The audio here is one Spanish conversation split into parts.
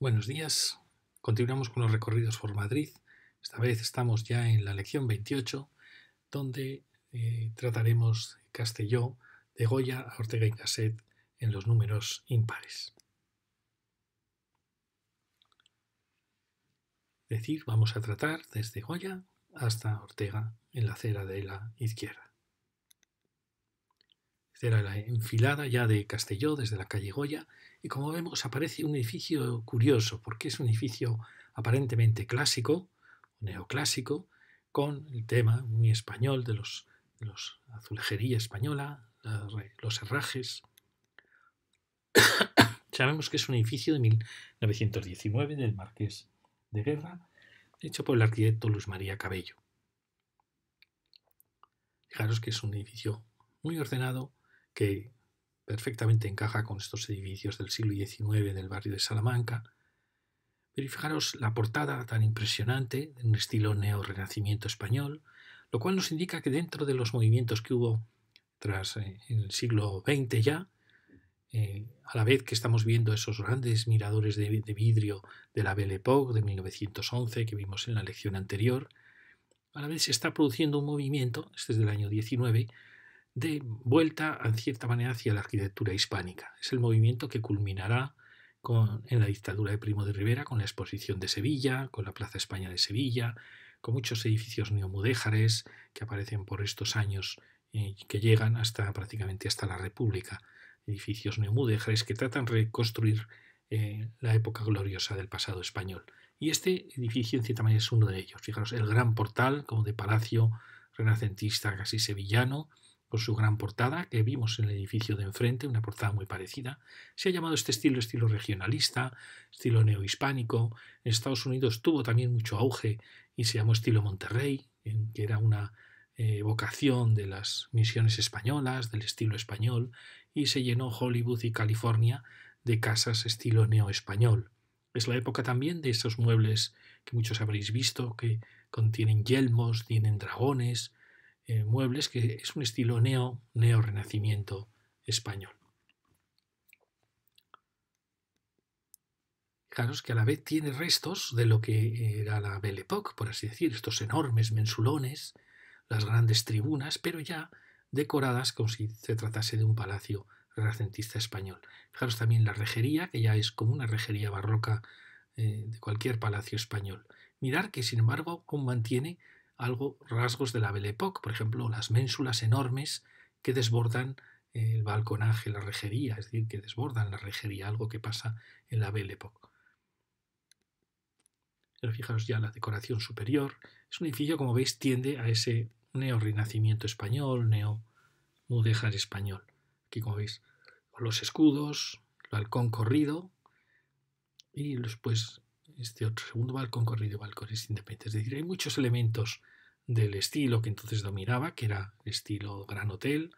Buenos días. Continuamos con los recorridos por Madrid. Esta vez estamos ya en la lección 28, donde trataremos Castelló, de Goya a Ortega y Gasset en los números impares. Es decir, vamos a tratar desde Goya hasta Ortega en la acera de la izquierda. Esta era la enfilada ya de Castelló desde la calle Goya, y como vemos aparece un edificio curioso, porque es un edificio aparentemente clásico, neoclásico, con el tema muy español de los azulejería española, los herrajes. Sabemos que es un edificio de 1919 del Marqués de Guerra, hecho por el arquitecto Luis María Cabello. Fijaros que es un edificio muy ordenado que perfectamente encaja con estos edificios del siglo XIX del barrio de Salamanca. Pero fijaros la portada tan impresionante, de un estilo neorrenacimiento español, lo cual nos indica que dentro de los movimientos que hubo tras en el siglo XX ya, a la vez que estamos viendo esos grandes miradores de vidrio de la Belle Époque de 1911 que vimos en la lección anterior, a la vez se está produciendo un movimiento, este es del año 19, de vuelta, en cierta manera, hacia la arquitectura hispánica. Es el movimiento que culminará en la dictadura de Primo de Rivera, con la exposición de Sevilla, con la Plaza España de Sevilla, con muchos edificios neomudéjares que aparecen por estos años que llegan prácticamente hasta la República. Edificios neomudéjares que tratan de reconstruir la época gloriosa del pasado español. Y este edificio, en cierta manera, es uno de ellos. Fijaros, el gran portal, como de palacio renacentista casi sevillano, con su gran portada que vimos en el edificio de enfrente, una portada muy parecida. Se ha llamado este estilo regionalista, estilo neohispánico. En Estados Unidos tuvo también mucho auge y se llamó estilo Monterrey, que era una evocación de las misiones españolas, del estilo español, y se llenó Hollywood y California de casas estilo neoespañol. Es la época también de esos muebles que muchos habréis visto, que contienen yelmos, tienen dragones, muebles, que es un estilo neo-renacimiento español. Fijaros que a la vez tiene restos de lo que era la Belle Époque, por así decir, estos enormes mensulones, las grandes tribunas, pero ya decoradas como si se tratase de un palacio renacentista español. Fijaros también la rejería, que ya es como una rejería barroca de cualquier palacio español. Mirad que, sin embargo, aún mantiene rasgos de la Belle Époque, por ejemplo, las ménsulas enormes que desbordan el balconaje, la rejería, es decir, que desbordan la rejería, algo que pasa en la Belle Époque. Pero fijaros ya la decoración superior. Es un edificio, como veis, tiende a ese neorrenacimiento español, neomudéjar español. Aquí, como veis, con los escudos, el balcón corrido y después este otro segundo balcón corrido y balcones independientes. Es decir, hay muchos elementos del estilo que entonces dominaba, que era el estilo Gran Hotel,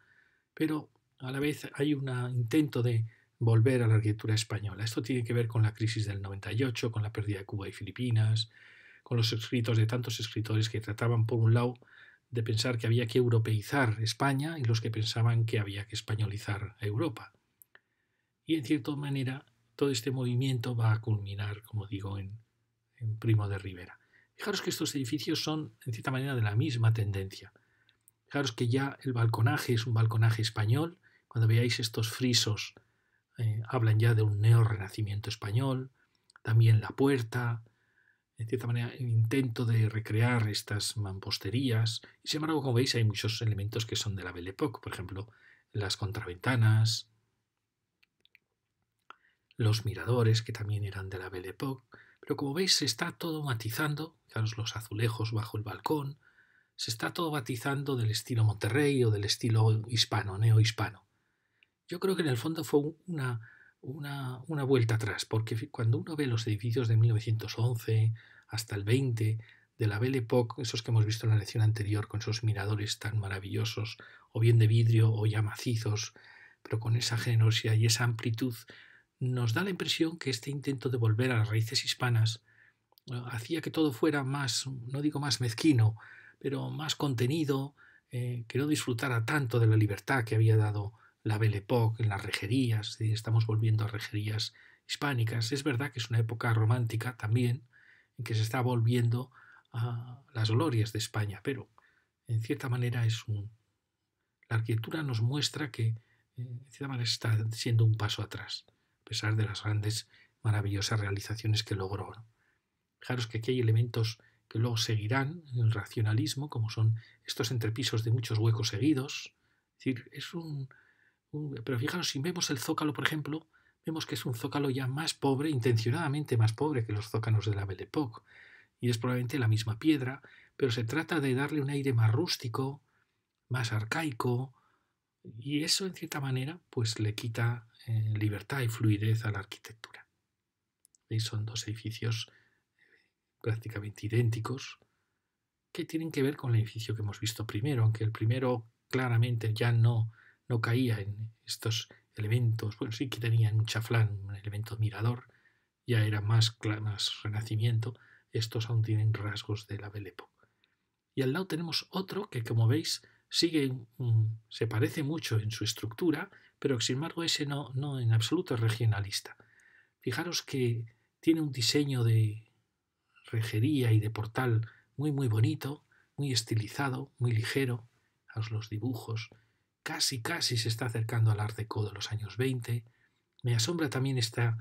pero a la vez hay un intento de volver a la arquitectura española. Esto tiene que ver con la crisis del 98, con la pérdida de Cuba y Filipinas, con los escritos de tantos escritores que trataban, por un lado, de pensar que había que europeizar España y los que pensaban que había que españolizar a Europa. Y en cierta manera todo este movimiento va a culminar, como digo, en Primo de Rivera. Fijaros que estos edificios son, en cierta manera, de la misma tendencia. Fijaros que ya el balconaje es un balconaje español. Cuando veáis estos frisos, hablan ya de un neorrenacimiento español. También la puerta, en cierta manera, el intento de recrear estas mamposterías. Y sin embargo, como veis, hay muchos elementos que son de la Belle Époque. Por ejemplo, las contraventanas, los miradores, que también eran de la Belle Époque. Pero como veis, se está todo matizando. Fijaros los azulejos bajo el balcón. Se está todo matizando del estilo Monterrey o del estilo hispano, neohispano. Yo creo que en el fondo fue una vuelta atrás, porque cuando uno ve los edificios de 1911 hasta el 20 de la Belle Époque, esos que hemos visto en la lección anterior, con esos miradores tan maravillosos, o bien de vidrio o ya macizos, pero con esa generosidad y esa amplitud, nos da la impresión que este intento de volver a las raíces hispanas hacía que todo fuera más, no digo más mezquino, pero más contenido, que no disfrutara tanto de la libertad que había dado la Belle Époque en las rejerías. Estamos volviendo a rejerías hispánicas. Es verdad que es una época romántica también, en que se está volviendo a las glorias de España, pero en cierta manera la arquitectura nos muestra que en cierta manera está siendo un paso atrás, a pesar de las grandes, maravillosas realizaciones que logró, ¿no? Fijaros que aquí hay elementos que luego seguirán en el racionalismo, como son estos entrepisos de muchos huecos seguidos. Es decir, pero fijaros, si vemos el zócalo, por ejemplo, vemos que es un zócalo ya más pobre, intencionadamente más pobre que los zócalos de la Belle Époque, y es probablemente la misma piedra, pero se trata de darle un aire más rústico, más arcaico, y eso en cierta manera pues le quita libertad y fluidez a la arquitectura. ¿Veis? Son dos edificios prácticamente idénticos que tienen que ver con el edificio que hemos visto primero, aunque el primero claramente ya no caía en estos elementos, bueno, sí que tenía un chaflán, un elemento mirador, ya era más renacimiento, estos aún tienen rasgos de la Belle Époque. Y al lado tenemos otro que, como veis, se parece mucho en su estructura, pero que sin embargo ese no en absoluto es regionalista. Fijaros que tiene un diseño de rejería y de portal muy bonito, muy estilizado, muy ligero. Fijaos los dibujos, casi se está acercando al Art Deco de los años 20. Me asombra también este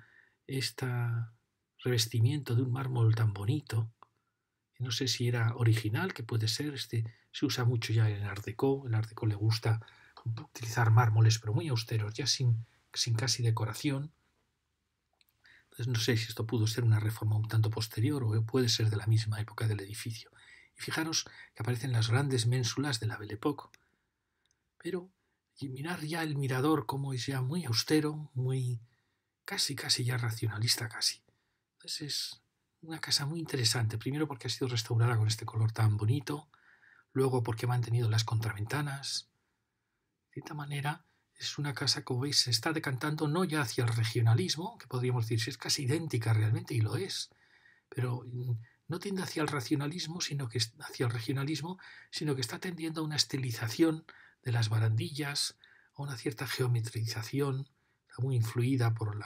revestimiento de un mármol tan bonito. No sé si era original, que puede ser, se usa mucho ya en el Art Deco. El Art Deco le gusta utilizar mármoles, pero muy austeros, ya sin casi decoración. Entonces no sé si esto pudo ser una reforma un tanto posterior o puede ser de la misma época del edificio. Y fijaros que aparecen las grandes ménsulas de la Belle Époque. Pero y mirar ya el mirador como es ya muy austero, muy casi ya racionalista casi. Entonces es una casa muy interesante, primero porque ha sido restaurada con este color tan bonito, luego porque ha mantenido las contraventanas. De esta manera es una casa, como veis, se está decantando no ya hacia el regionalismo, que podríamos decir, es casi idéntica realmente, y lo es, pero no tiende hacia el racionalismo, hacia el regionalismo, sino que está tendiendo a una estilización de las barandillas, a una cierta geometrización, muy influida por el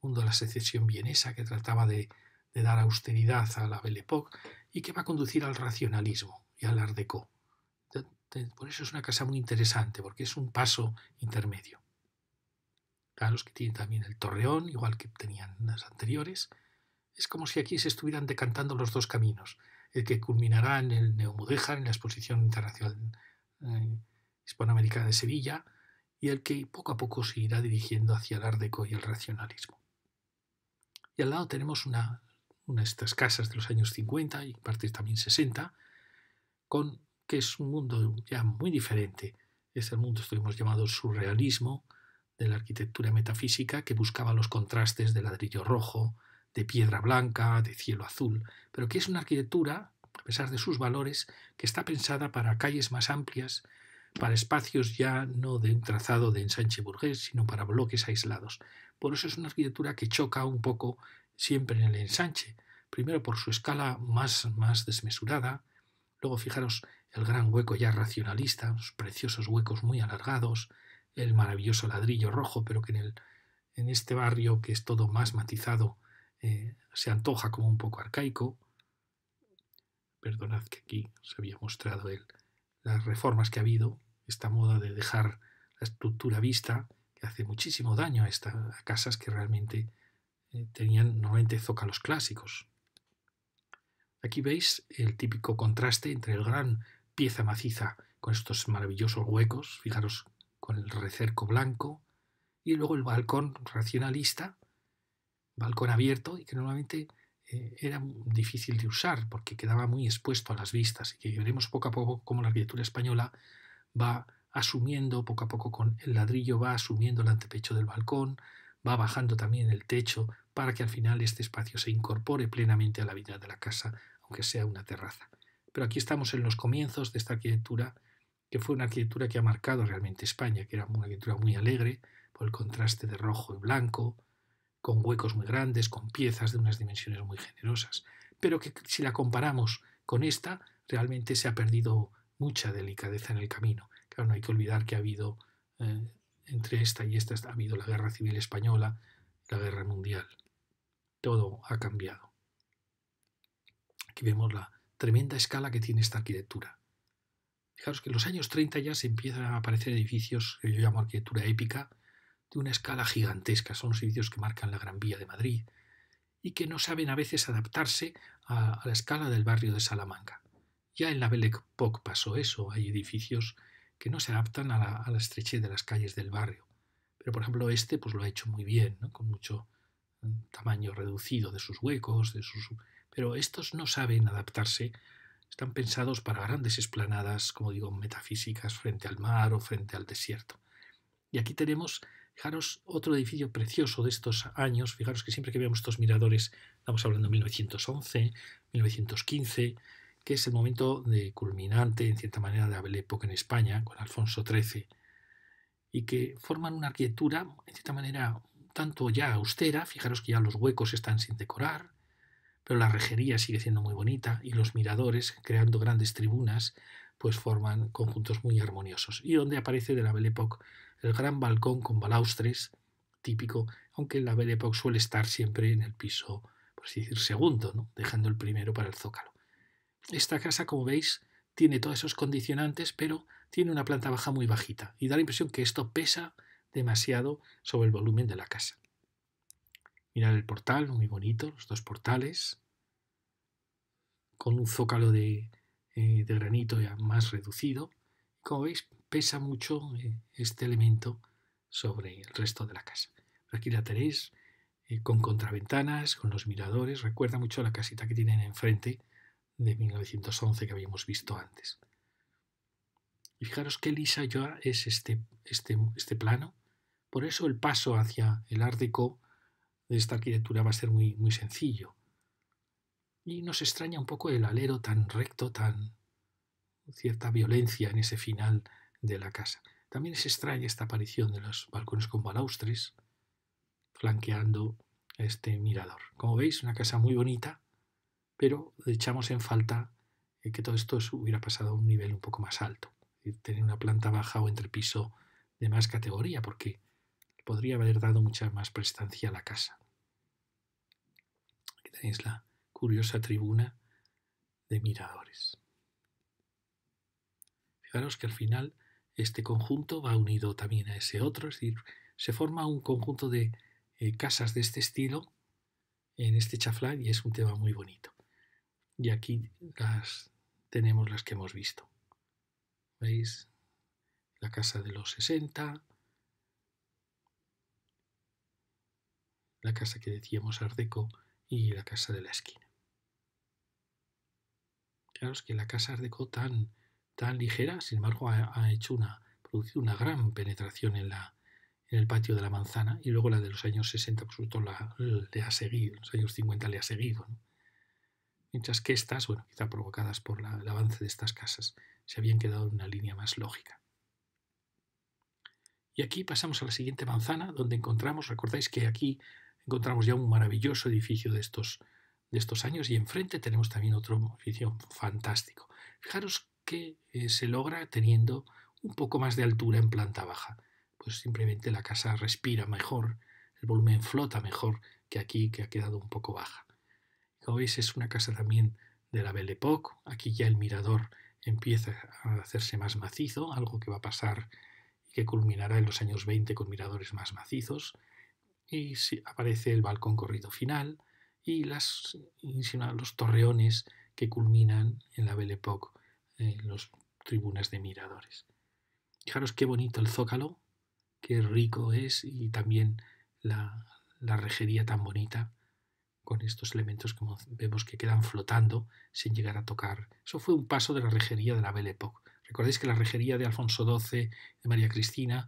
mundo de la secesión vienesa, que trataba de dar austeridad a la Belle Époque y que va a conducir al racionalismo y al Art Deco. Por eso es una casa muy interesante, porque es un paso intermedio. Claro, los que tienen también el torreón, igual que tenían las anteriores. Es como si aquí se estuvieran decantando los dos caminos, el que culminará en el Neomudéjar, en la Exposición Internacional Hispanoamericana de Sevilla, y el que poco a poco se irá dirigiendo hacia el Art Deco y el racionalismo. Y al lado tenemos una de estas casas de los años 50 y partes también 60, que es un mundo ya muy diferente. Es el mundo que hemos llamado surrealismo, de la arquitectura metafísica, que buscaba los contrastes de ladrillo rojo, de piedra blanca, de cielo azul, pero que es una arquitectura, a pesar de sus valores, que está pensada para calles más amplias, para espacios ya no de un trazado de ensanche burgués, sino para bloques aislados. Por eso es una arquitectura que choca un poco siempre en el ensanche, primero por su escala más desmesurada, luego fijaros el gran hueco ya racionalista, los preciosos huecos muy alargados, el maravilloso ladrillo rojo, pero que en este barrio que es todo más matizado se antoja como un poco arcaico. Perdonad que aquí os había mostrado las reformas que ha habido, esta moda de dejar la estructura vista, que hace muchísimo daño a casas que realmente tenían normalmente zócalos clásicos. Aquí veis el típico contraste entre el gran pieza maciza con estos maravillosos huecos, fijaros, con el recerco blanco, y luego el balcón racionalista, balcón abierto, y que normalmente era difícil de usar porque quedaba muy expuesto a las vistas, y que veremos poco a poco cómo la arquitectura española va asumiendo, poco a poco con el ladrillo va asumiendo el antepecho del balcón, va bajando también el techo para que al final este espacio se incorpore plenamente a la vida de la casa, aunque sea una terraza. Pero aquí estamos en los comienzos de esta arquitectura, que fue una arquitectura que ha marcado realmente España, que era una arquitectura muy alegre, por el contraste de rojo y blanco, con huecos muy grandes, con piezas de unas dimensiones muy generosas, pero que si la comparamos con esta, realmente se ha perdido mucha delicadeza en el camino. Claro, no hay que olvidar que ha habido, entre esta y esta, ha habido la Guerra Civil Española, la Guerra Mundial. todo ha cambiado. Aquí vemos la tremenda escala que tiene esta arquitectura. Fijaros que en los años 30 ya se empiezan a aparecer edificios que yo llamo arquitectura épica, de una escala gigantesca. Son los edificios que marcan la Gran Vía de Madrid y que no saben a veces adaptarse a la escala del barrio de Salamanca. Ya en la Belle Époque pasó eso. Hay edificios que no se adaptan a la estrechez de las calles del barrio. Pero, por ejemplo, este pues lo ha hecho muy bien, ¿no? Con mucho tamaño reducido de sus huecos, pero estos no saben adaptarse. Están pensados para grandes esplanadas, como digo, metafísicas, frente al mar o frente al desierto. Y aquí tenemos, fijaros, otro edificio precioso de estos años. Fijaros que siempre que vemos estos miradores, estamos hablando de 1911, 1915, que es el momento de culminante, en cierta manera, de la Belle Époque en España, con Alfonso XIII, y que forman una arquitectura, en cierta manera, tanto ya austera. Fijaros que ya los huecos están sin decorar, pero la rejería sigue siendo muy bonita y los miradores, creando grandes tribunas, pues forman conjuntos muy armoniosos. Y donde aparece de la Belle Époque el gran balcón con balaustres, típico, aunque la Belle Époque suele estar siempre en el piso, por así decir, segundo, ¿no? Dejando el primero para el zócalo. Esta casa, como veis, tiene todos esos condicionantes, pero tiene una planta baja muy bajita y da la impresión que esto pesa demasiado sobre el volumen de la casa. Mirad el portal, muy bonito, los dos portales, con un zócalo de granito ya más reducido. Como veis, pesa mucho este elemento sobre el resto de la casa. Aquí la tenéis con contraventanas, con los miradores. Recuerda mucho a la casita que tienen enfrente de 1911 que habíamos visto antes. Y fijaros qué lisa ya es este plano. Por eso el paso hacia el Art Déco de esta arquitectura va a ser muy, muy sencillo. Y nos extraña un poco el alero tan recto, tan cierta violencia en ese final de la casa. También es extraña esta aparición de los balcones con balaustres flanqueando este mirador. Como veis, una casa muy bonita, pero echamos en falta que todo esto hubiera pasado a un nivel un poco más alto. Tener una planta baja o entrepiso de más categoría, porque podría haber dado mucha más prestancia a la casa. Aquí tenéis la curiosa tribuna de miradores. Fijaros que al final este conjunto va unido también a ese otro, es decir, se forma un conjunto de casas de este estilo en este chaflán y es un tema muy bonito. Y aquí tenemos las que hemos visto. ¿Veis? La casa de los 60, la casa que decíamos Art Déco y la casa de la esquina. Fijaros que la casa Art Déco tan ligera, sin embargo, ha producido una gran penetración en el patio de la Manzana, y luego la de los años 60, por supuesto, le ha seguido, los años 50 le ha seguido, ¿no? Mientras que estas, bueno, quizá provocadas por el avance de estas casas, se habían quedado en una línea más lógica. Y aquí pasamos a la siguiente manzana, donde recordáis que aquí encontramos ya un maravilloso edificio de estos años, y enfrente tenemos también otro edificio fantástico. Fijaros que se logra teniendo un poco más de altura en planta baja. Pues simplemente la casa respira mejor, el volumen flota mejor que aquí, que ha quedado un poco baja. Como veis, es una casa también de la Belle Époque. Aquí ya el mirador empieza a hacerse más macizo, algo que va a pasar y que culminará en los años 20 con miradores más macizos. Y aparece el balcón corrido final y los torreones que culminan en la Belle Époque, las tribunas de miradores. Fijaros qué bonito el zócalo, qué rico es, y también la rejería tan bonita, con estos elementos que vemos que quedan flotando sin llegar a tocar. Eso fue un paso de la rejería de la Belle Époque. Recordáis que la rejería de Alfonso XII, de María Cristina,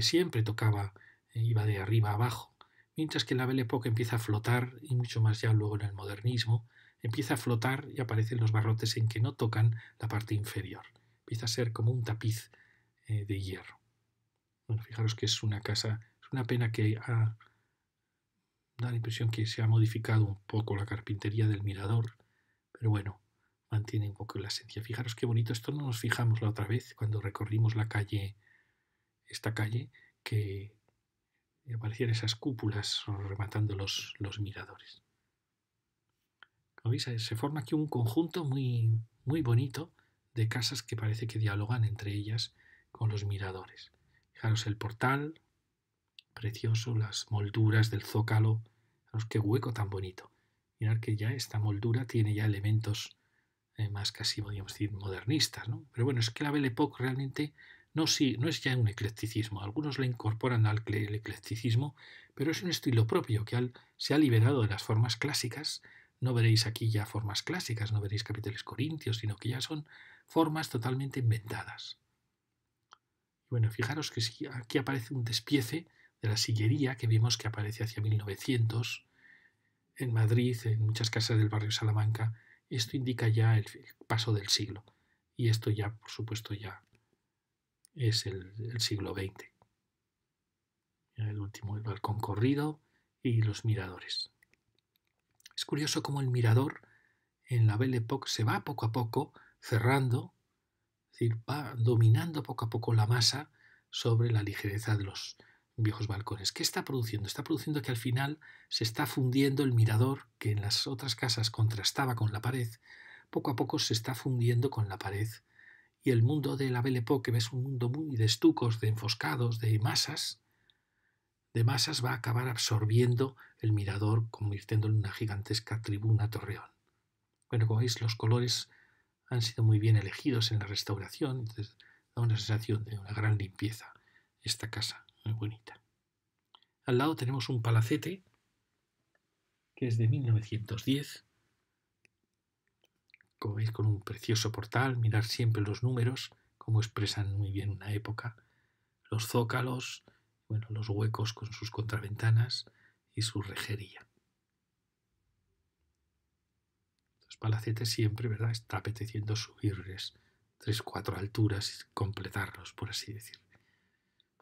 siempre tocaba, iba de arriba a abajo, mientras que la Belle Époque empieza a flotar, y mucho más ya luego en el modernismo, empieza a flotar y aparecen los barrotes en que no tocan la parte inferior. Empieza a ser como un tapiz de hierro. Bueno, fijaros que es una casa, es una pena que da la impresión que se ha modificado un poco la carpintería del mirador, pero bueno, mantiene un poco la esencia. Fijaros qué bonito, esto no nos fijamos la otra vez cuando recorrimos esta calle, que y aparecían esas cúpulas rematando los miradores. Como veis, se forma aquí un conjunto muy, muy bonito de casas que parece que dialogan entre ellas con los miradores. Fijaros el portal, precioso, las molduras del zócalo, fijaros qué hueco tan bonito. Mirad que ya esta moldura tiene ya elementos más casi, podríamos decir, modernistas, ¿no? Pero bueno, es que la Belle Époque realmente no es ya un eclecticismo. Algunos le incorporan al eclecticismo, pero es un estilo propio que se ha liberado de las formas clásicas. No veréis aquí ya formas clásicas, no veréis capiteles corintios, sino que ya son formas totalmente inventadas. Y bueno, fijaros que aquí aparece un despiece de la sillería que vimos que aparece hacia 1900 en Madrid, en muchas casas del barrio Salamanca. Esto indica ya el paso del siglo. Y esto ya, por supuesto, ya es el siglo XX. El último, el balcón corrido y los miradores. Es curioso cómo el mirador en la Belle Époque se va poco a poco cerrando, es decir, va dominando poco a poco la masa sobre la ligereza de los viejos balcones. ¿Qué está produciendo? Está produciendo que al final se está fundiendo el mirador, que en las otras casas contrastaba con la pared, poco a poco se está fundiendo con la pared. Y el mundo de la Belle Époque, que es un mundo muy de estucos, de enfoscados, de masas, va a acabar absorbiendo el mirador, convirtiéndolo en una gigantesca tribuna torreón. Bueno, como veis, los colores han sido muy bien elegidos en la restauración, entonces da una sensación de una gran limpieza esta casa, muy bonita. Al lado tenemos un palacete que es de 1910, como veis, con un precioso portal. Mirar siempre los números, como expresan muy bien una época, los zócalos, bueno, los huecos con sus contraventanas y su rejería. Los palacetes siempre, ¿verdad?, está apeteciendo subirles 3-4 alturas y completarlos, por así decir,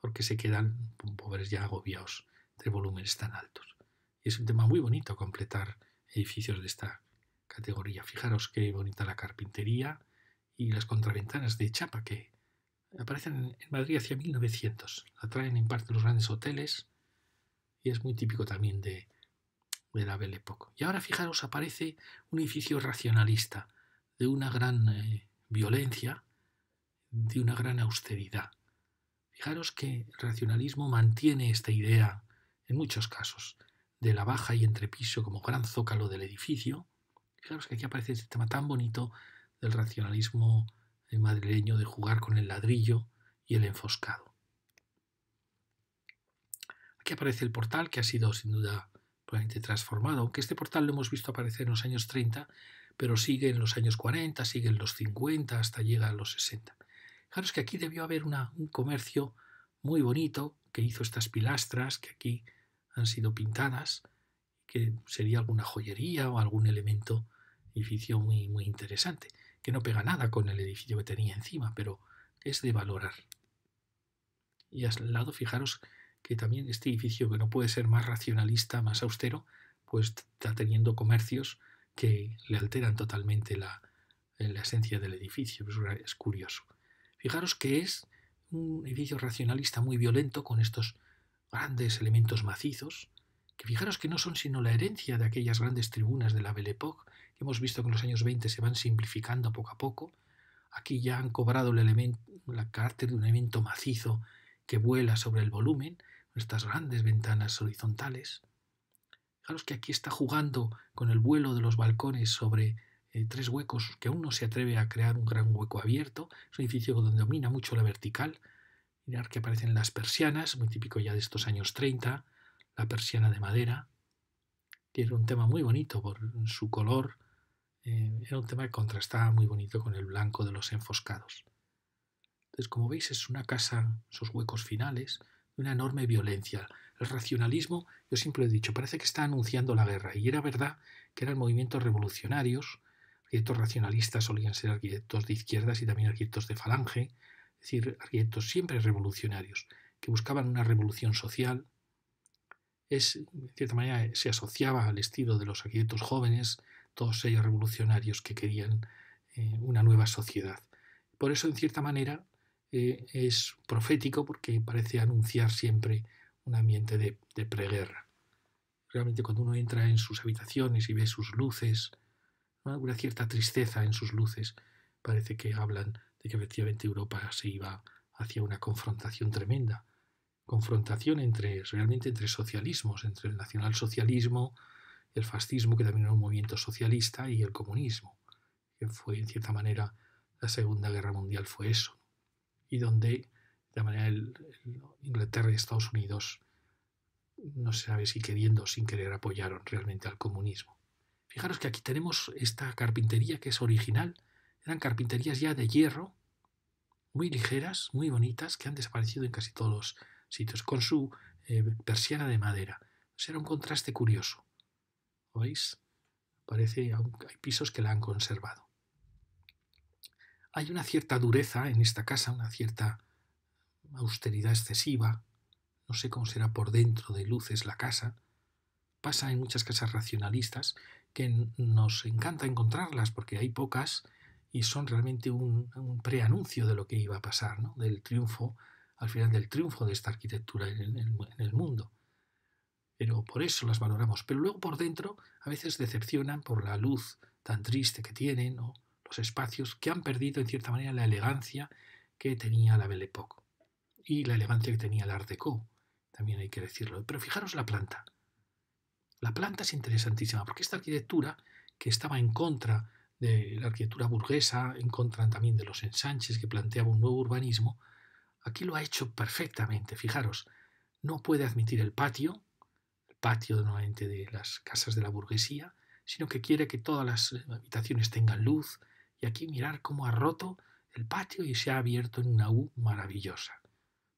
porque se quedan pobres ya agobiados de volúmenes tan altos. Y es un tema muy bonito completar edificios de esta categoría. Fijaros qué bonita la carpintería y las contraventanas de chapa que aparecen en Madrid hacia 1900. La traen en parte los grandes hoteles y es muy típico también de la Belle Époque. Y ahora fijaros, aparece un edificio racionalista de una gran violencia, de una gran austeridad. Fijaros que el racionalismo mantiene esta idea, en muchos casos, de la baja y entrepiso como gran zócalo del edificio. Fijaros que aquí aparece este tema tan bonito del racionalismo madrileño, de jugar con el ladrillo y el enfoscado. Aquí aparece el portal, que ha sido sin duda probablemente transformado, aunque este portal lo hemos visto aparecer en los años 30, pero sigue en los años 40, sigue en los 50, hasta llega a los 60. Fijaros que aquí debió haber un comercio muy bonito que hizo estas pilastras que aquí han sido pintadas, que sería alguna joyería o algún elemento, edificio muy, muy interesante, que no pega nada con el edificio que tenía encima, pero es de valorar. Y al lado, fijaros que también este edificio, que no puede ser más racionalista, más austero, pues está teniendo comercios que le alteran totalmente la esencia del edificio. Es curioso. Fijaros que es un edificio racionalista muy violento, con estos grandes elementos macizos, que fijaros que no son sino la herencia de aquellas grandes tribunas de la Belle Époque, que hemos visto que en los años 20 se van simplificando poco a poco. Aquí ya han cobrado el carácter de un elemento macizo que vuela sobre el volumen, estas grandes ventanas horizontales. Fijaros que aquí está jugando con el vuelo de los balcones sobre 3 huecos, que aún no se atreve a crear un gran hueco abierto. Es un edificio donde domina mucho la vertical. Mirad que aparecen las persianas, muy típico ya de estos años 30, la persiana de madera, que era un tema muy bonito por su color. Era un tema que contrastaba muy bonito con el blanco de los enfoscados. Entonces, como veis, es una casa, esos huecos finales, de una enorme violencia. El racionalismo, yo siempre he dicho, parece que está anunciando la guerra. Y era verdad que eran movimientos revolucionarios. Arquitectos racionalistas solían ser arquitectos de izquierdas y también arquitectos de falange, es decir, arquitectos siempre revolucionarios, que buscaban una revolución social. En cierta manera, se asociaba al estilo de los arquitectos jóvenes, todos ellos revolucionarios que querían una nueva sociedad. Por eso, en cierta manera, es profético, porque parece anunciar siempre un ambiente de preguerra. Realmente cuando uno entra en sus habitaciones y ve sus luces, ¿no?, una cierta tristeza en sus luces, parece que hablan de que efectivamente Europa se iba hacia una confrontación tremenda. Confrontación realmente entre socialismos, entre el nacionalsocialismo, el fascismo, que también era un movimiento socialista, y el comunismo, que fue en cierta manera la Segunda Guerra Mundial fue eso, y donde de manera Inglaterra y Estados Unidos, no se sabe si queriendo o sin querer, apoyaron realmente al comunismo. Fijaros que aquí tenemos esta carpintería que es original, eran carpinterías ya de hierro, muy ligeras, muy bonitas, que han desaparecido en casi todos los sitios, con su persiana de madera. Pues era un contraste curioso. ¿Lo veis? Parece, hay pisos que la han conservado. Hay una cierta dureza en esta casa, una cierta austeridad excesiva. No sé cómo será por dentro de luces la casa. Pasa en muchas casas racionalistas que nos encanta encontrarlas porque hay pocas y son realmente un preanuncio de lo que iba a pasar, ¿no?, del triunfo, al final del triunfo de esta arquitectura en el mundo. Pero por eso las valoramos. Pero luego por dentro a veces decepcionan por la luz tan triste que tienen, o los espacios que han perdido en cierta manera la elegancia que tenía la Belle Époque y la elegancia que tenía el Art Déco, también hay que decirlo. Pero fijaros la planta. La planta es interesantísima porque esta arquitectura, que estaba en contra de la arquitectura burguesa, en contra también de los ensanches, que planteaba un nuevo urbanismo, aquí lo ha hecho perfectamente. Fijaros, no puede admitir el patio nuevamente de las casas de la burguesía, sino que quiere que todas las habitaciones tengan luz, y aquí mirar cómo ha roto el patio y se ha abierto en una U maravillosa.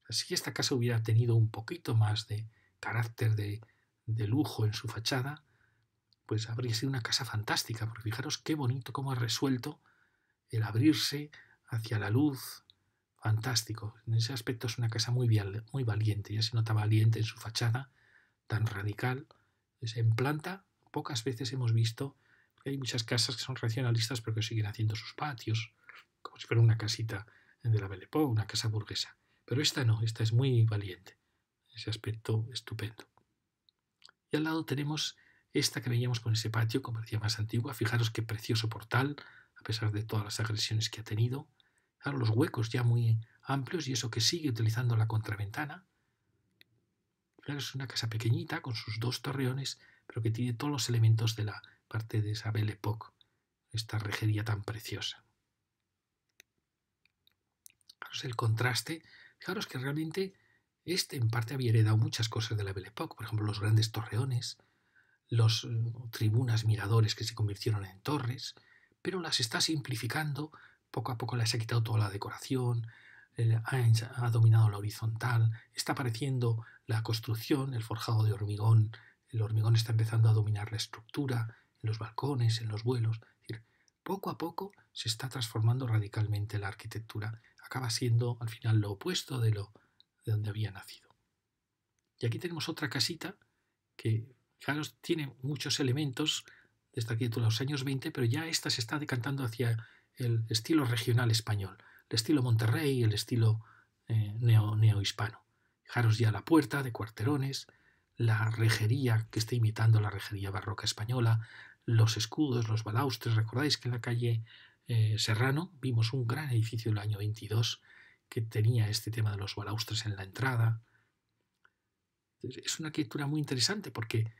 Si esta casa hubiera tenido un poquito más de carácter de lujo en su fachada, pues habría sido una casa fantástica, porque fijaros qué bonito cómo ha resuelto el abrirse hacia la luz. Fantástico. En ese aspecto es una casa muy valiente. Ya se nota valiente en su fachada, tan radical. En planta, pocas veces hemos visto, porque hay muchas casas que son racionalistas pero que siguen haciendo sus patios, como si fuera una casita de la Belle Époque, una casa burguesa. Pero esta no, esta es muy valiente. Ese aspecto estupendo. Y al lado tenemos esta que veíamos con ese patio, como decía, más antigua. Fijaros qué precioso portal, a pesar de todas las agresiones que ha tenido. Claro, los huecos ya muy amplios, y eso que sigue utilizando la contraventana. Claro, es una casa pequeñita con sus dos torreones, pero que tiene todos los elementos de la parte de esa Belle Époque, esta rejería tan preciosa. Fijaros el contraste. Fijaros que realmente en parte había heredado muchas cosas de la Belle Époque, por ejemplo, los grandes torreones, los tribunas miradores que se convirtieron en torres, pero las está simplificando. Poco a poco les ha quitado toda la decoración, ha dominado la horizontal, está apareciendo la construcción, el forjado de hormigón. El hormigón está empezando a dominar la estructura, en los balcones, en los vuelos. Es decir, poco a poco se está transformando radicalmente la arquitectura. Acaba siendo al final lo opuesto de donde había nacido. Y aquí tenemos otra casita que, fijaros, tiene muchos elementos de esta arquitectura de los años 20, pero ya esta se está decantando hacia el estilo regional español, el estilo Monterrey, el estilo neohispano. Fijaros ya la puerta de cuarterones, la rejería que está imitando la rejería barroca española, los escudos, los balaustres. Recordáis que en la calle Serrano vimos un gran edificio del año 22 que tenía este tema de los balaustres en la entrada. Es una arquitectura muy interesante porque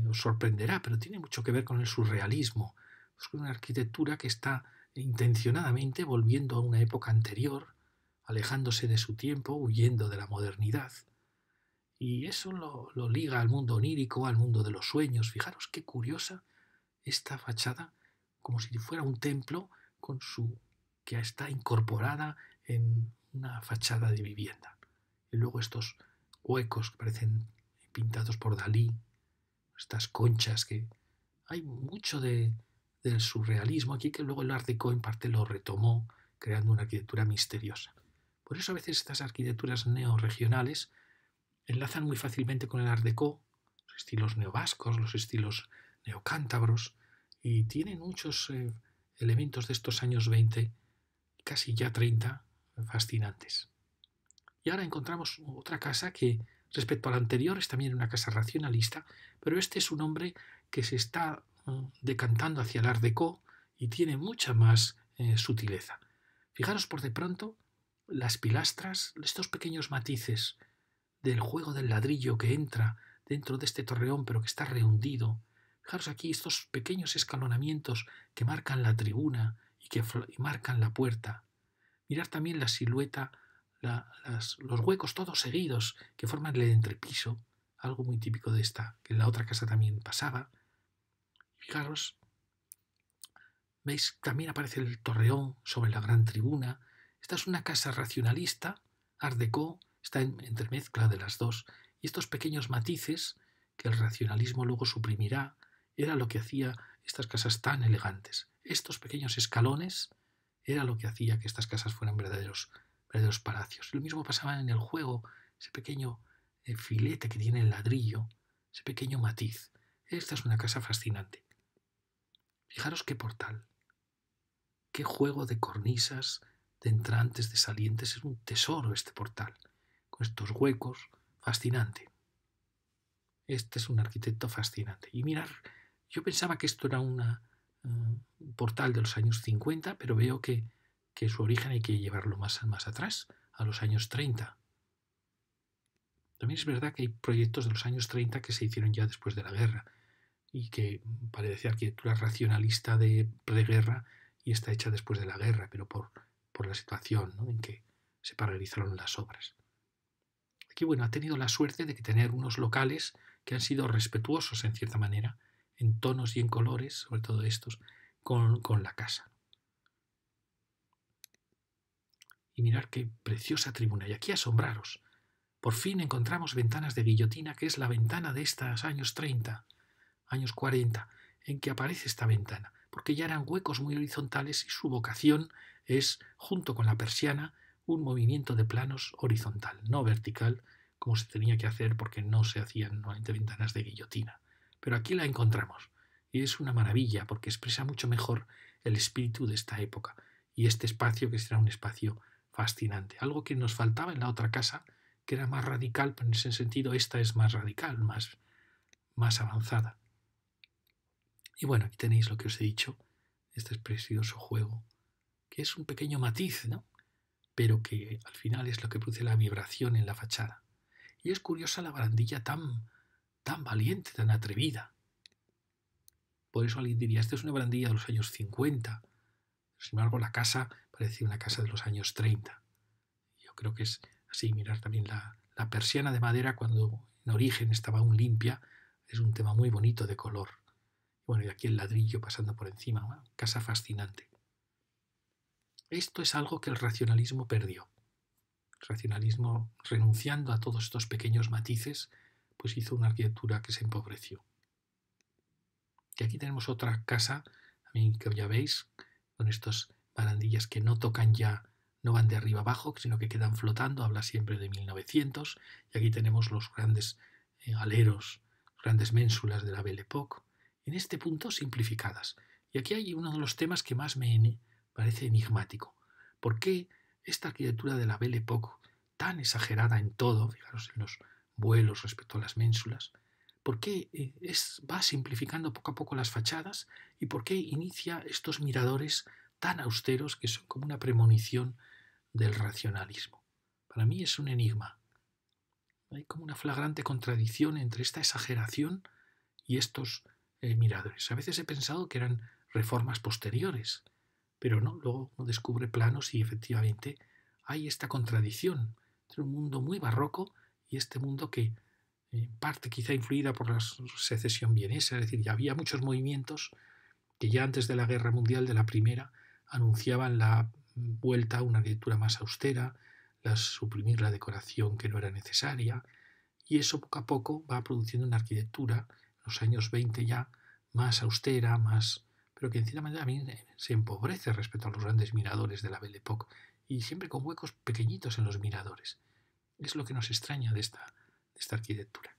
os sorprenderá, pero tiene mucho que ver con el surrealismo. Es una arquitectura que está intencionadamente volviendo a una época anterior, alejándose de su tiempo, huyendo de la modernidad. Y eso lo liga al mundo onírico, al mundo de los sueños. Fijaros qué curiosa esta fachada, como si fuera un templo que está incorporada en una fachada de vivienda. Y luego estos huecos que parecen pintados por Dalí, estas conchas, que hay mucho del surrealismo aquí, que luego el Art Déco en parte lo retomó, creando una arquitectura misteriosa. Por eso a veces estas arquitecturas neorregionales enlazan muy fácilmente con el Art Déco, los estilos neovascos, los estilos neocántabros, y tienen muchos elementos de estos años 20, casi ya 30, fascinantes. Y ahora encontramos otra casa que Respecto al anterior, es también una casa racionalista, pero este es un hombre que se está decantando hacia el Art Déco y tiene mucha más sutileza. Fijaros por de pronto las pilastras, estos pequeños matices del juego del ladrillo que entra dentro de este torreón pero que está rehundido. Fijaros aquí estos pequeños escalonamientos que marcan la tribuna y que marcan la puerta. Mirad también la silueta, los huecos todos seguidos que forman el entrepiso, algo muy típico de esta, que en la otra casa también pasaba. Fijaros, veis, también aparece el torreón sobre la gran tribuna. Esta es una casa racionalista, Art Déco, está en entremezcla de las dos, y estos pequeños matices que el racionalismo luego suprimirá, era lo que hacía estas casas tan elegantes. Estos pequeños escalones era lo que hacía que estas casas fueran verdaderos palacios. Lo mismo pasaba en el juego, ese pequeño filete que tiene el ladrillo, ese pequeño matiz. Esta es una casa fascinante. Fijaros qué portal, qué juego de cornisas, de entrantes, de salientes. Es un tesoro este portal, con estos huecos, fascinante. Este es un arquitecto fascinante. Y mirar, yo pensaba que esto era un portal de los años 50, pero veo que su origen hay que llevarlo más atrás, a los años 30. También es verdad que hay proyectos de los años 30 que se hicieron ya después de la guerra y que parece arquitectura racionalista de preguerra y está hecha después de la guerra, pero por la situación, ¿no?, en que se paralizaron las obras. Aquí, bueno, ha tenido la suerte de que tener unos locales que han sido respetuosos en cierta manera, en tonos y en colores, sobre todo estos, con la casa. Y mirar qué preciosa tribuna. Y aquí asombraros. Por fin encontramos ventanas de guillotina, que es la ventana de estos años 30, años 40, en que aparece esta ventana, porque ya eran huecos muy horizontales y su vocación es, junto con la persiana, un movimiento de planos horizontal, no vertical, como se tenía que hacer porque no se hacían normalmente ventanas de guillotina. Pero aquí la encontramos y es una maravilla porque expresa mucho mejor el espíritu de esta época y este espacio que será un espacio fascinante. Algo que nos faltaba en la otra casa, que era más radical, pero en ese sentido esta es más radical, más avanzada. Y bueno, aquí tenéis lo que os he dicho, este precioso juego, que es un pequeño matiz, ¿no?, pero que al final es lo que produce la vibración en la fachada. Y es curiosa la barandilla tan valiente, tan atrevida. Por eso alguien diría, esta es una barandilla de los años 50. Sin embargo, la casa parece una casa de los años 30. Yo creo que es así. Mirar también la persiana de madera, cuando en origen estaba aún limpia, es un tema muy bonito de color. Bueno, y aquí el ladrillo pasando por encima, una casa fascinante. Esto es algo que el racionalismo perdió. El racionalismo, renunciando a todos estos pequeños matices, pues hizo una arquitectura que se empobreció. Y aquí tenemos otra casa, también que ya veis, con estas barandillas que no tocan ya, no van de arriba abajo, sino que quedan flotando, habla siempre de 1900, y aquí tenemos los grandes aleros, grandes ménsulas de la Belle Époque, en este punto simplificadas. Y aquí hay uno de los temas que más me parece enigmático. ¿Por qué esta arquitectura de la Belle Époque, tan exagerada en todo, fijaros en los vuelos respecto a las ménsulas, por qué va simplificando poco a poco las fachadas y por qué inicia estos miradores tan austeros que son como una premonición del racionalismo? Para mí es un enigma. Hay como una flagrante contradicción entre esta exageración y estos miradores. A veces he pensado que eran reformas posteriores, pero no, luego uno descubre planos y efectivamente hay esta contradicción entre un mundo muy barroco y este mundo que, en parte quizá influida por la secesión vienesa, es decir, ya había muchos movimientos que ya antes de la Guerra Mundial, de la Primera, anunciaban la vuelta a una arquitectura más austera, suprimir la decoración que no era necesaria, y eso poco a poco va produciendo una arquitectura, en los años 20 ya, más austera, pero que en cierta manera también se empobrece respecto a los grandes miradores de la Belle Époque, y siempre con huecos pequeñitos en los miradores. Es lo que nos extraña de esta arquitectura.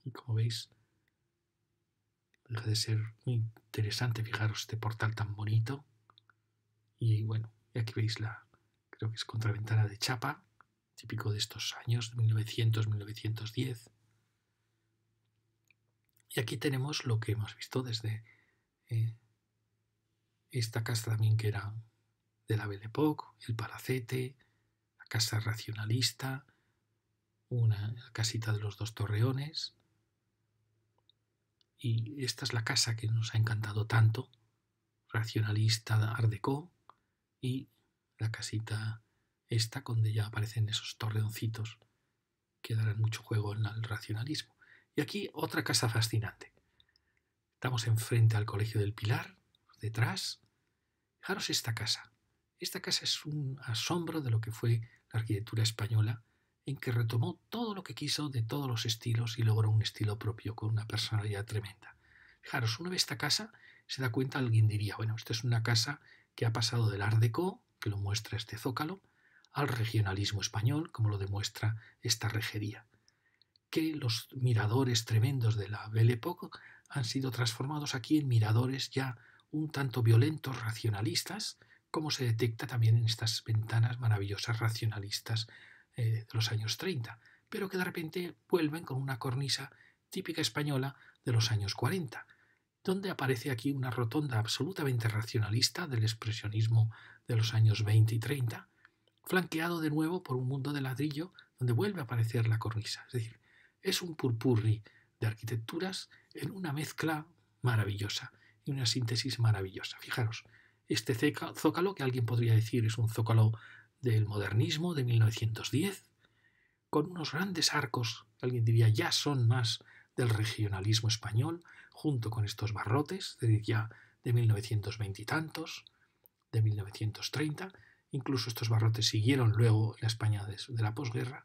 Y como veis, deja de ser muy interesante, fijaros este portal tan bonito. Y bueno, y aquí veis creo que es contraventana de chapa, típico de estos años, de 1900-1910. Y aquí tenemos lo que hemos visto desde esta casa también que era de la Belle Époque, el palacete, la casa racionalista, una casita de los dos torreones. Y esta es la casa que nos ha encantado tanto, racionalista Art Déco, y la casita esta donde ya aparecen esos torreoncitos que darán mucho juego al racionalismo. Y aquí otra casa fascinante. Estamos enfrente al Colegio del Pilar, detrás. Fijaros esta casa. Esta casa es un asombro de lo que fue la arquitectura española, en que retomó todo lo que quiso de todos los estilos y logró un estilo propio con una personalidad tremenda. Fijaros, uno ve esta casa, se da cuenta, alguien diría, bueno, esto es una casa que ha pasado del Art Déco, que lo muestra este zócalo, al regionalismo español, como lo demuestra esta rejería, que los miradores tremendos de la Belle Époque han sido transformados aquí en miradores ya un tanto violentos, racionalistas, como se detecta también en estas ventanas maravillosas racionalistas de los años 30, pero que de repente vuelven con una cornisa típica española de los años 40, donde aparece aquí una rotonda absolutamente racionalista del expresionismo de los años 20 y 30, flanqueado de nuevo por un mundo de ladrillo donde vuelve a aparecer la cornisa. Es decir, es un purpurri de arquitecturas en una mezcla maravillosa y una síntesis maravillosa. Fijaros, este zócalo, que alguien podría decir es un zócalo del modernismo de 1910, con unos grandes arcos, alguien diría ya son más del regionalismo español, junto con estos barrotes, es decir, ya de 1920 y tantos, de 1930, incluso estos barrotes siguieron luego en la España de la posguerra,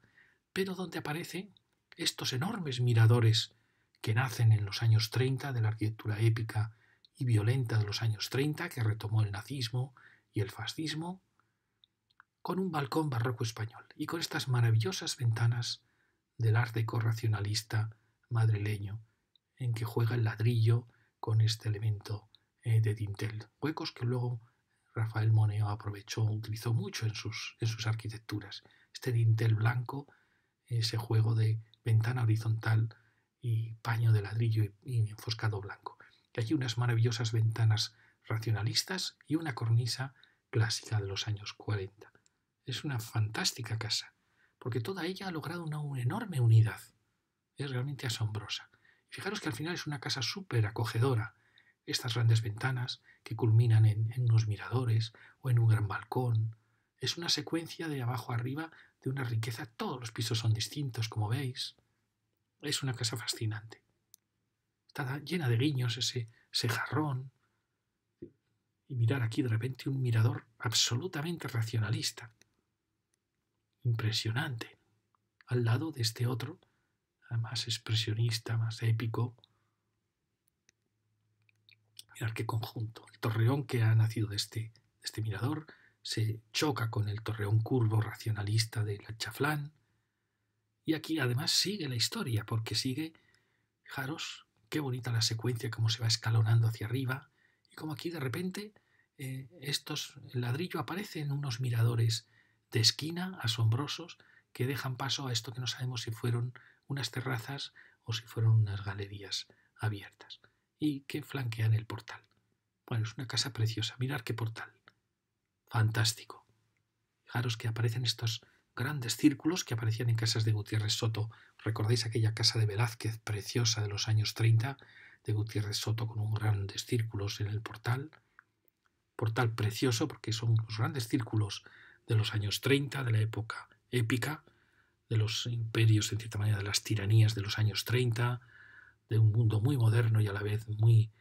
pero donde aparecen estos enormes miradores que nacen en los años 30 de la arquitectura épica y violenta de los años 30, que retomó el nazismo y el fascismo, con un balcón barroco español y con estas maravillosas ventanas del art déco racionalista madrileño, en que juega el ladrillo con este elemento de dintel, huecos que luego Rafael Moneo aprovechó, utilizó mucho en sus arquitecturas. Este dintel blanco, ese juego de ventana horizontal y paño de ladrillo y enfoscado blanco. Y hay unas maravillosas ventanas racionalistas y una cornisa clásica de los años 40. Es una fantástica casa, porque toda ella ha logrado una enorme unidad. Es realmente asombrosa. Fijaros que al final es una casa súper acogedora. Estas grandes ventanas que culminan en unos miradores o en un gran balcón. Es una secuencia de abajo a arriba de una riqueza. Todos los pisos son distintos, como veis. Es una casa fascinante. Está llena de guiños, ese jarrón. Y mirar aquí de repente un mirador absolutamente racionalista. Impresionante. Al lado de este otro, más expresionista, más épico. Mirad qué conjunto. El torreón que ha nacido de este mirador se choca con el torreón curvo racionalista de la Chaflán. Y aquí además sigue la historia, porque sigue, fijaros, qué bonita la secuencia, cómo se va escalonando hacia arriba, y como aquí de repente el ladrillo aparece en unos miradores de esquina asombrosos que dejan paso a esto que no sabemos si fueron unas terrazas o si fueron unas galerías abiertas, y que flanquean el portal. Bueno, es una casa preciosa. Mirad qué portal. Fantástico. Fijaros que aparecen estos grandes círculos que aparecían en casas de Gutiérrez Soto. ¿Recordáis aquella casa de Velázquez preciosa de los años 30 de Gutiérrez Soto con unos grandes círculos en el portal? Portal precioso porque son los grandes círculos de los años 30, de la época épica, de los imperios, en cierta manera, de las tiranías de los años 30, de un mundo muy moderno y a la vez muy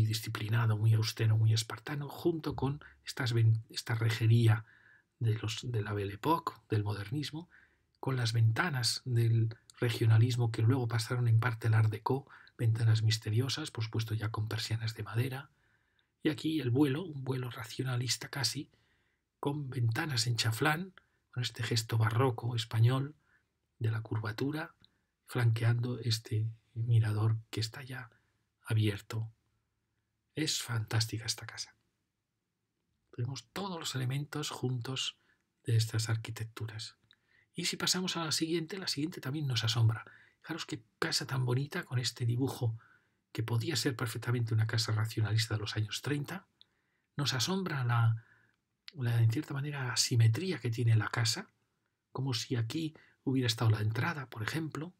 disciplinado, muy austero, muy espartano, junto con esta rejería de la Belle Époque, del modernismo, con las ventanas del regionalismo que luego pasaron en parte al Art Déco, ventanas misteriosas, por supuesto ya con persianas de madera, y aquí un vuelo racionalista casi, con ventanas en chaflán, con este gesto barroco español de la curvatura, flanqueando este mirador que está ya abierto. Es fantástica esta casa. Tenemos todos los elementos juntos de estas arquitecturas. Y si pasamos a la siguiente también nos asombra. Fijaros qué casa tan bonita con este dibujo que podía ser perfectamente una casa racionalista de los años 30. Nos asombra en cierta manera, asimetría que tiene la casa, como si aquí hubiera estado la entrada, por ejemplo,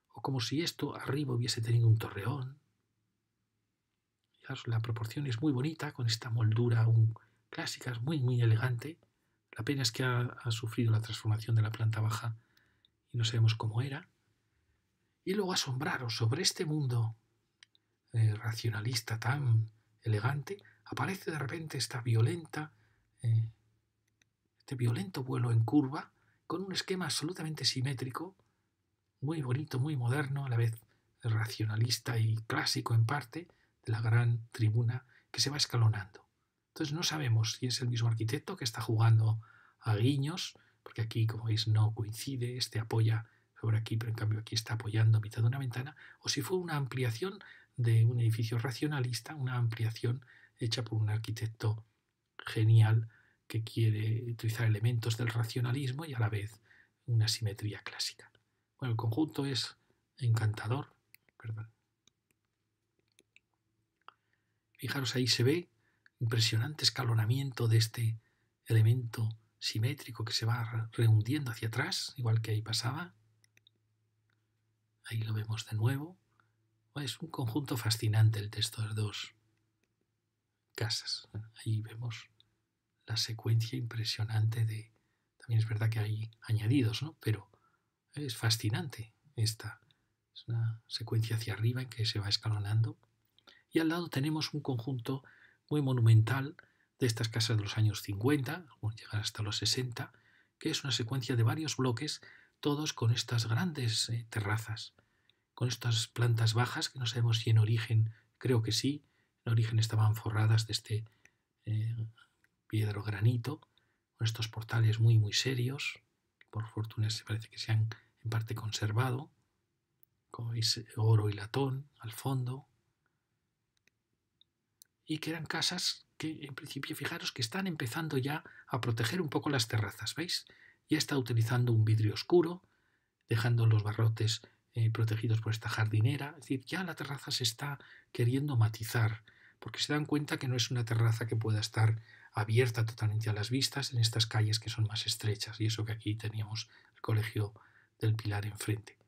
o como si esto arriba hubiese tenido un torreón. Fijaros, la proporción es muy bonita, con esta moldura clásica, es muy, muy elegante. La pena es que ha sufrido la transformación de la planta baja y no sabemos cómo era. Y luego asombraros sobre este mundo racionalista tan elegante, aparece de repente este violento vuelo en curva, con un esquema absolutamente simétrico, muy bonito, muy moderno, a la vez racionalista y clásico en parte, de la gran tribuna que se va escalonando. Entonces no sabemos si es el mismo arquitecto que está jugando a guiños, porque aquí, como veis, no coincide, este apoya sobre aquí, pero en cambio aquí está apoyando a mitad de una ventana, o si fue una ampliación de un edificio racionalista, una ampliación hecha por un arquitecto genial que quiere utilizar elementos del racionalismo y a la vez una simetría clásica. Bueno, el conjunto es encantador. Perdón. Fijaros, ahí se ve impresionante escalonamiento de este elemento simétrico que se va rehundiendo hacia atrás, igual que ahí pasaba. Ahí lo vemos de nuevo. Es un conjunto fascinante el de estas dos casas. Ahí vemos la secuencia impresionante de... También es verdad que hay añadidos, ¿no? Pero es fascinante esta. Es una secuencia hacia arriba en que se va escalonando. Y al lado tenemos un conjunto muy monumental de estas casas de los años 50, llegar hasta los 60, que es una secuencia de varios bloques, todos con estas grandes terrazas, con estas plantas bajas, que no sabemos si en origen, creo que sí, en origen estaban forradas de este piedro granito, con estos portales muy muy serios, que por fortuna se parece que se han en parte conservado, como veis, oro y latón al fondo, y que eran casas que en principio, fijaros que están empezando ya a proteger un poco las terrazas, ¿veis? Ya está utilizando un vidrio oscuro, dejando los barrotes protegidos por esta jardinera, es decir, ya la terraza se está queriendo matizar, porque se dan cuenta que no es una terraza que pueda estar abierta totalmente a las vistas en estas calles que son más estrechas, y eso que aquí teníamos el Colegio del Pilar enfrente.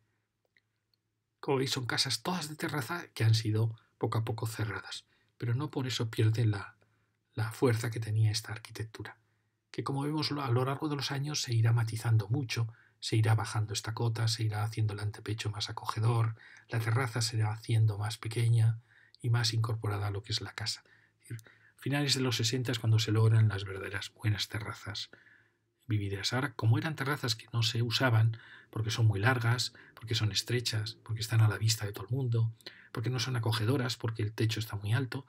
Como veis, son casas todas de terraza que han sido poco a poco cerradas, pero no por eso pierden la fuerza que tenía esta arquitectura, que como vemos a lo largo de los años se irá matizando mucho, se irá bajando esta cota, se irá haciendo el antepecho más acogedor, la terraza se irá haciendo más pequeña y más incorporada a lo que es la casa. Es decir, finales de los 60 es cuando se logran las verdaderas buenas terrazas vivideras. Ahora, como eran terrazas que no se usaban porque son muy largas, porque son estrechas, porque están a la vista de todo el mundo, porque no son acogedoras, porque el techo está muy alto,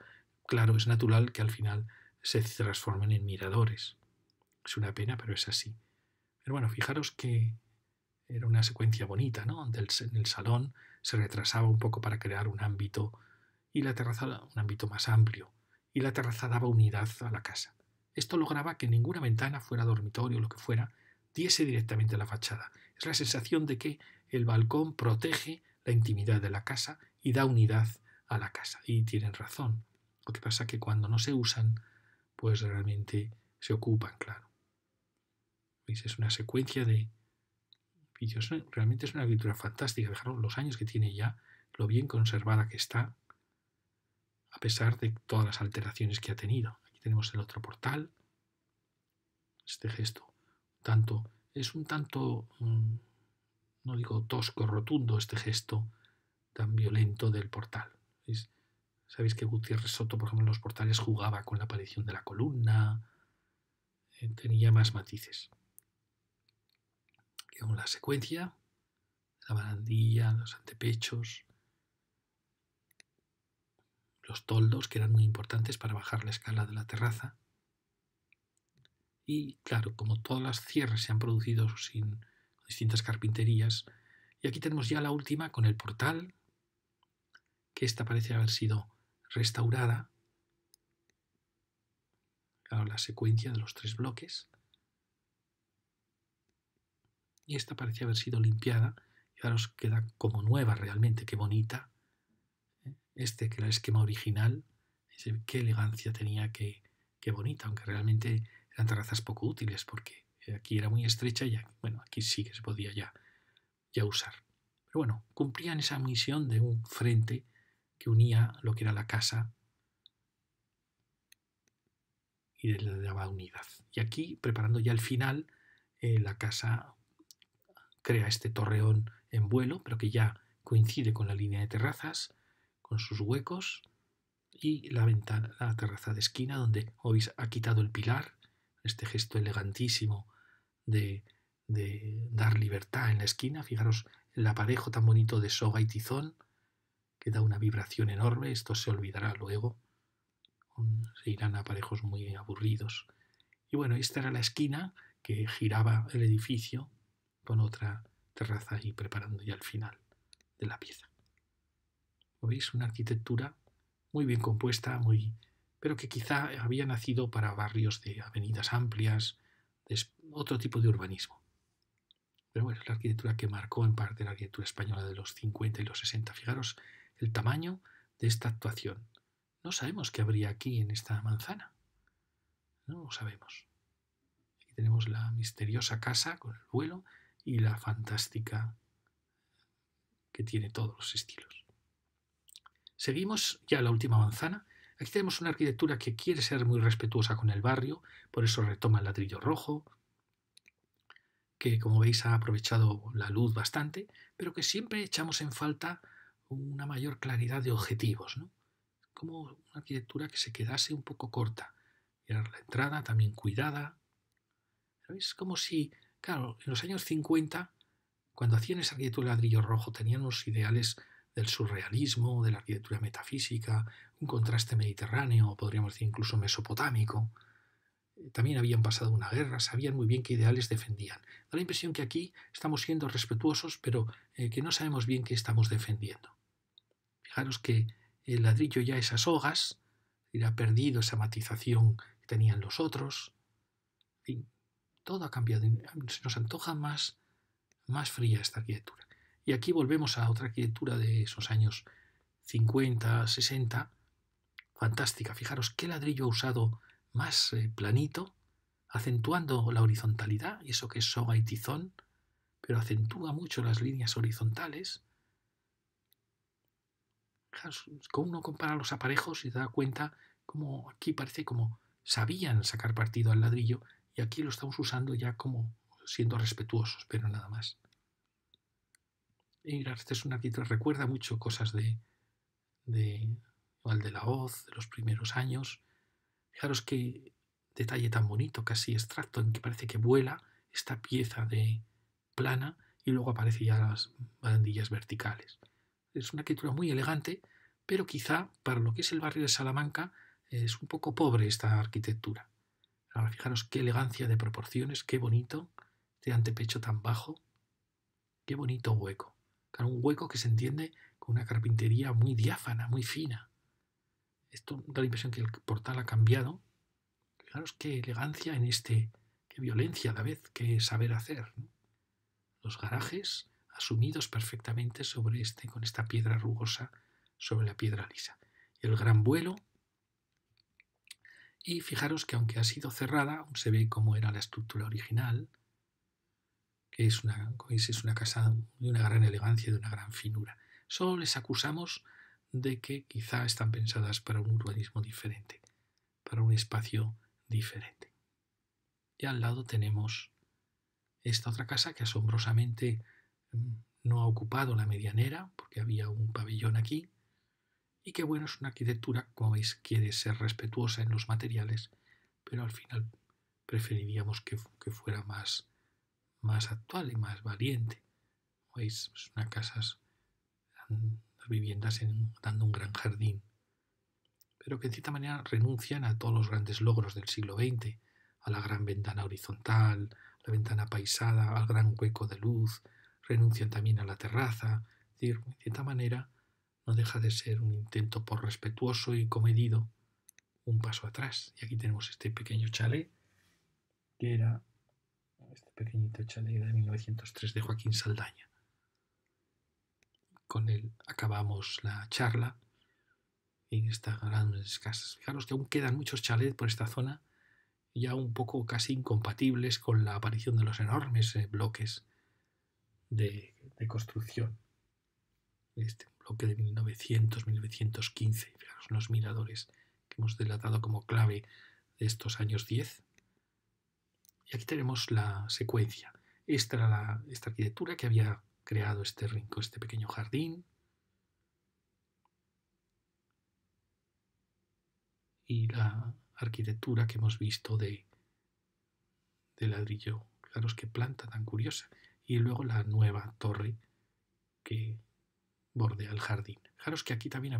claro, es natural que al final se transformen en miradores. Es una pena, pero es así. Pero bueno, fijaros que era una secuencia bonita, ¿no? Donde en el salón se retrasaba un poco para crear un ámbito y la terraza un ámbito más amplio, y la terraza daba unidad a la casa. Esto lograba que ninguna ventana, fuera dormitorio o lo que fuera, diese directamente a la fachada. Es la sensación de que el balcón protege la intimidad de la casa y da unidad a la casa. Y tienen razón. Lo que pasa es que cuando no se usan, pues realmente se ocupan, claro. ¿Veis? Es una secuencia de vídeos. Realmente es una arquitectura fantástica. Fijaros los años que tiene ya, lo bien conservada que está, a pesar de todas las alteraciones que ha tenido. Aquí tenemos el otro portal. Este gesto es un tanto, no digo tosco, rotundo, este gesto tan violento del portal. Sabéis que Gutiérrez Soto, por ejemplo, en los portales jugaba con la aparición de la columna, tenía más matices. Con la secuencia, la barandilla, los antepechos, los toldos, que eran muy importantes para bajar la escala de la terraza. Y claro, como todas las cierres se han producido sin distintas carpinterías, y aquí tenemos ya la última con el portal, que esta parece haber sido restaurada. Claro, la secuencia de los tres bloques. y esta parecía haber sido limpiada. Fijaros, queda como nueva realmente, qué bonita. Que era el esquema original, qué elegancia tenía, qué bonita, aunque realmente eran terrazas poco útiles porque aquí era muy estrecha y bueno, aquí sí que se podía ya usar. Pero bueno, cumplían esa misión de un frente que unía lo que era la casa y le daba unidad. Y aquí, preparando ya el final, la casa crea este torreón en vuelo, pero que ya coincide con la línea de terrazas, con sus huecos, y la ventana, la terraza de esquina, donde veis ha quitado el pilar, este gesto elegantísimo de dar libertad en la esquina. Fijaros el aparejo tan bonito de soga y tizón, que da una vibración enorme. Esto se olvidará luego, se irán a aparejos muy aburridos. Y bueno, esta era la esquina que giraba el edificio con otra terraza ahí preparando ya el final de la pieza. ¿Veis? Una arquitectura muy bien compuesta, pero que quizá había nacido para barrios de avenidas amplias, de otro tipo de urbanismo. Pero bueno, es la arquitectura que marcó en parte la arquitectura española de los 50 y los 60. Fijaros el tamaño de esta actuación. No sabemos qué habría aquí en esta manzana. No lo sabemos. Aquí tenemos la misteriosa casa con el vuelo y la fantástica que tiene todos los estilos. Seguimos ya la última manzana. Aquí tenemos una arquitectura que quiere ser muy respetuosa con el barrio, por eso retoma el ladrillo rojo, que como veis ha aprovechado la luz bastante, pero que siempre echamos en falta una mayor claridad de objetivos, ¿no? Como una arquitectura que se quedase un poco corta. Era la entrada también cuidada. Es como si, claro, en los años 50, cuando hacían esa arquitectura de ladrillo rojo, tenían unos ideales del surrealismo, de la arquitectura metafísica, un contraste mediterráneo, podríamos decir incluso mesopotámico. También habían pasado una guerra, sabían muy bien qué ideales defendían. Da la impresión que aquí estamos siendo respetuosos, pero que no sabemos bien qué estamos defendiendo. Fijaros que el ladrillo ya esas hogas, ha perdido esa matización que tenían los otros. En fin, todo ha cambiado. Se nos antoja más fría esta arquitectura. Y aquí volvemos a otra arquitectura de esos años 50, 60, fantástica. Fijaros qué ladrillo ha usado más planito, acentuando la horizontalidad, y eso que es soga y tizón, pero acentúa mucho las líneas horizontales. Fijaros, uno compara los aparejos y se da cuenta como aquí parece como sabían sacar partido al ladrillo, y aquí lo estamos usando ya como siendo respetuosos, pero nada más. Y esta es una arquitectura, recuerda mucho cosas de Valde-la-Hoz, de los primeros años. Fijaros qué detalle tan bonito, casi abstracto, en que parece que vuela esta pieza de plana y luego aparecen ya las barandillas verticales. Es una arquitectura muy elegante, pero quizá para lo que es el barrio de Salamanca es un poco pobre esta arquitectura. Ahora fijaros qué elegancia de proporciones, qué bonito, este antepecho tan bajo, qué bonito hueco. Claro, un hueco que se entiende con una carpintería muy diáfana, muy fina. Esto da la impresión que el portal ha cambiado. Fijaros qué elegancia en qué violencia a la vez, qué saber hacer, ¿no? Los garajes asumidos perfectamente con esta piedra rugosa sobre la piedra lisa. Y el gran vuelo. Y fijaros que aunque ha sido cerrada, aún se ve cómo era la estructura original, que es una casa de una gran elegancia y de una gran finura. Solo les acusamos de que quizá están pensadas para un urbanismo diferente, para un espacio diferente. Y al lado tenemos esta otra casa que asombrosamente no ha ocupado la medianera, porque había un pabellón aquí, y que bueno, es una arquitectura, como veis, quiere ser respetuosa en los materiales, pero al final preferiríamos que fuera más actual y más valiente. ¿Veis? Es una casa, las viviendas dando un gran jardín, pero que en cierta manera renuncian a todos los grandes logros del siglo XX, a la gran ventana horizontal, la ventana paisada, al gran hueco de luz, renuncian también a la terraza. Es decir, en cierta manera no deja de ser un intento por respetuoso y comedido, un paso atrás. Y aquí tenemos este pequeño chalet que era este pequeñito chalet de 1903 de Joaquín Saldaña. Con él acabamos la charla en estas grandes casas. Fijaros que aún quedan muchos chalets por esta zona, ya un poco casi incompatibles con la aparición de los enormes bloques de construcción. Este bloque de 1900-1915, fijaros los miradores que hemos delatado como clave de estos años 10. Y aquí tenemos la secuencia. Esta era esta arquitectura que había creado este rincón, este pequeño jardín. Y la arquitectura que hemos visto de ladrillo. Fijaros qué planta tan curiosa. Y luego la nueva torre que bordea el jardín. Fijaros que aquí también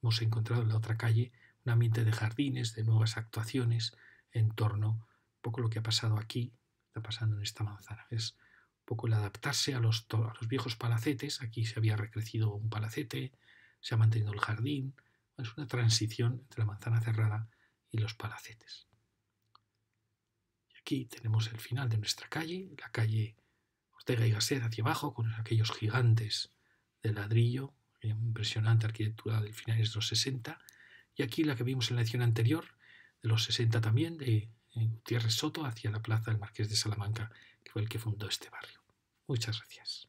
hemos encontrado en la otra calle un ambiente de jardines, de nuevas actuaciones en torno un poco lo que ha pasado aquí, está pasando en esta manzana. Es un poco el adaptarse a los viejos palacetes. Aquí se había recrecido un palacete, se ha mantenido el jardín. Es una transición entre la manzana cerrada y los palacetes. Y aquí tenemos el final de nuestra calle, la calle Ortega y Gasset hacia abajo, con aquellos gigantes de ladrillo, impresionante arquitectura del finales de los 60, y aquí la que vimos en la edición anterior, de los 60 también, de Gutiérrez Soto, hacia la plaza del Marqués de Salamanca, que fue el que fundó este barrio. Muchas gracias.